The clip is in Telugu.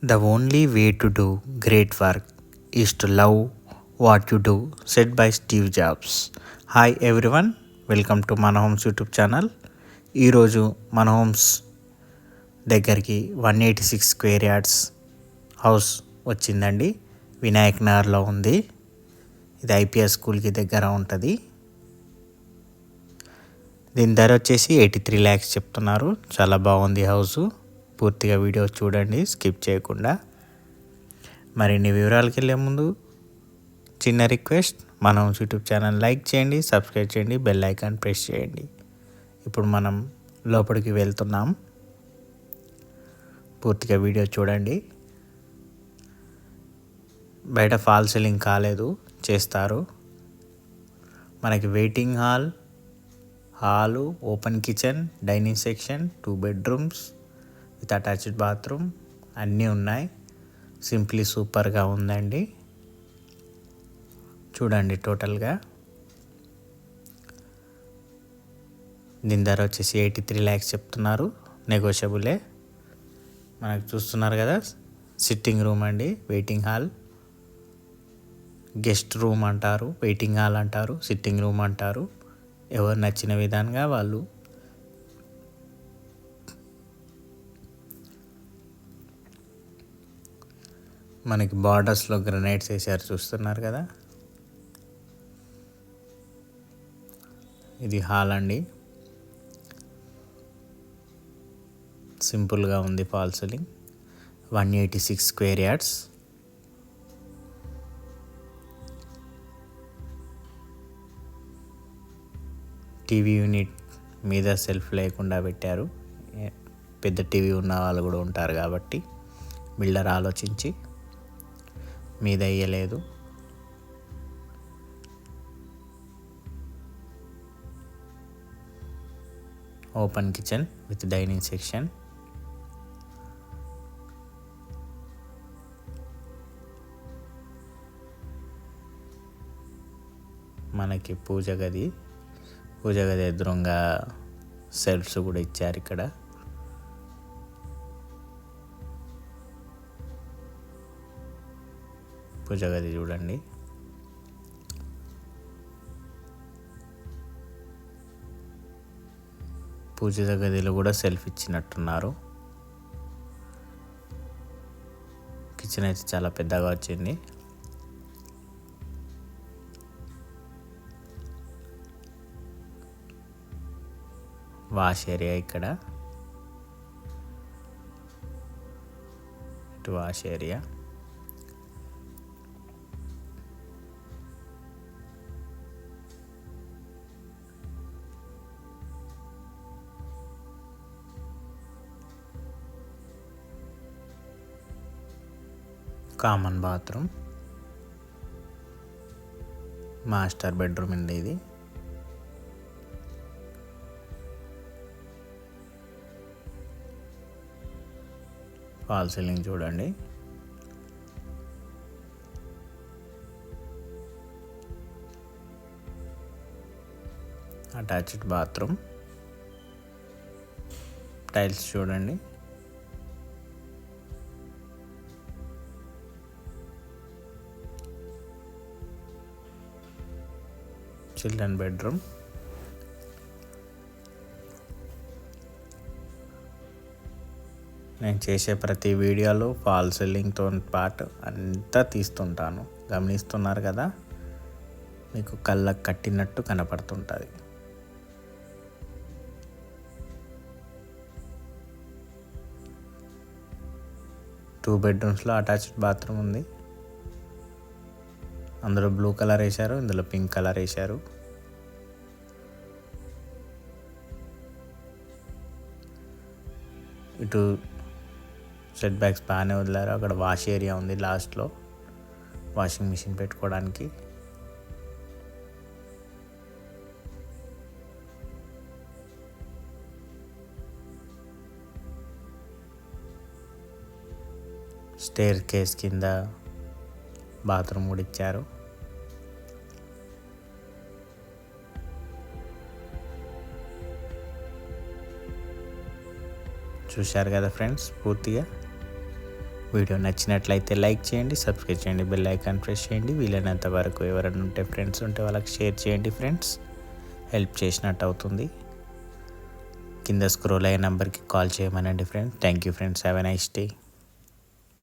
The only way to do great work is to love what you do, said by Steve Jobs. Hi everyone, welcome to మన హోమ్స్ యూట్యూబ్ ఛానల్. ఈరోజు మన హోమ్స్ దగ్గరికి 186 స్క్వేర్ యార్డ్స్ హౌస్ వచ్చిందండి. వినాయక్ నగర్లో ఉంది. ఇది ఐపీఎస్ స్కూల్కి దగ్గర ఉంటుంది. దీని ధర వచ్చేసి 83 lakhs చెప్తున్నారు. చాలా బాగుంది హౌసు. పూర్తిగా వీడియో చూడండి, స్కిప్ చేయకుండా. మరిన్ని వివరాలకు వెళ్ళే ముందు చిన్న రిక్వెస్ట్, మనం యూట్యూబ్ ఛానల్ లైక్ చేయండి, సబ్స్క్రైబ్ చేయండి, బెల్ ఐకాన్ ప్రెస్ చేయండి. ఇప్పుడు మనం లోపలికి వెళ్తున్నాం. పూర్తిగా వీడియో చూడండి. బయట ఫాల్ సీలింగ్ కాలేదు, చేస్తారు. మనకి waiting hall, open kitchen, dining section, 2 bedrooms with attached bathroom అన్నీ ఉన్నాయి. సింప్లీ సూపర్గా ఉందండి. చూడండి టోటల్గా. దీని ధర వచ్చేసి 83 lakhs చెప్తున్నారు. నెగోషియబులే. మనకు చూస్తున్నారు కదా, సిట్టింగ్ రూమ్ అండి, వెయిటింగ్ హాల్, గెస్ట్ రూమ్ అంటారు, వెయిటింగ్ హాల్ అంటారు, సిట్టింగ్ రూమ్ అంటారు. ఎవరు నచ్చిన విధంగా వాళ్ళు మనకి బార్డర్స్లో గ్రనైట్స్ వేసారు, చూస్తున్నారు కదా. ఇది హాల్ అండి. సింపుల్గా ఉంది fall ceiling. 186 square yards. TV unit మీద సెల్ఫ్ లేకుండా పెట్టారు. పెద్ద టీవీ ఉన్న వాళ్ళు కూడా ఉంటారు కాబట్టి బిల్డర్ ఆలోచించి మీద వేయలేదు. Open kitchen with dining section. మనకి పూజ గది ఎదురుగా సెల్ఫ్స్ కూడా ఇచ్చారు ఇక్కడ. పూజ గది చూడండి. పూజ గదిలో కూడా సెల్ఫ్ ఇచ్చినట్టున్నారు. కిచెన్ అయితే చాలా పెద్దగా వచ్చింది. వాష్ ఏరియా ఇక్కడ, ఇటు wash area. Common bathroom, master bedroom అండి ఇది. ఫాల్ సీలింగ్ చూడండి. అటాచ్డ్ బాత్రూమ్, టైల్స్ చూడండి. Children bedroom. నేను చేసే ప్రతి వీడియోలో ఫాల్ సీలింగ్తో పాటు అంతా తీస్తుంటాను, గమనిస్తున్నారు కదా. మీకు కళ్ళకు కట్టినట్టు కనపడుతుంటుంది. టూ బెడ్రూమ్స్లో అటాచ్డ్ బాత్రూమ్ ఉంది. అందులో బ్లూ కలర్ వేశారు, ఇందులో పింక్ కలర్ వేశారు. ఇటు సెట్ బ్యాక్స్ బాగానే వదిలారు. అక్కడ వాష్ ఏరియా ఉంది లాస్ట్లో, వాషింగ్ మిషన్ పెట్టుకోవడానికి. స్టేర్ కేస్ కింద బాత్రూమ్ కూడా ఇచ్చారు. చూశారు కదా ఫ్రెండ్స్, పూర్తిగా వీడియో నచ్చినట్లయితే లైక్ చేయండి, సబ్స్క్రైబ్ చేయండి, బెల్ ఐకాన్ ప్రెస్ చేయండి. వీలైనంత వరకు ఎవరైనా ఉంటే ఫ్రెండ్స్ ఉంటే వాళ్ళకి షేర్ చేయండి ఫ్రెండ్స్, హెల్ప్ చేసినట్టు అవుతుంది. కింద స్క్రోల్ అయ్యే నెంబర్కి కాల్ చేయమనండి friends. Thank you friends, have a nice day.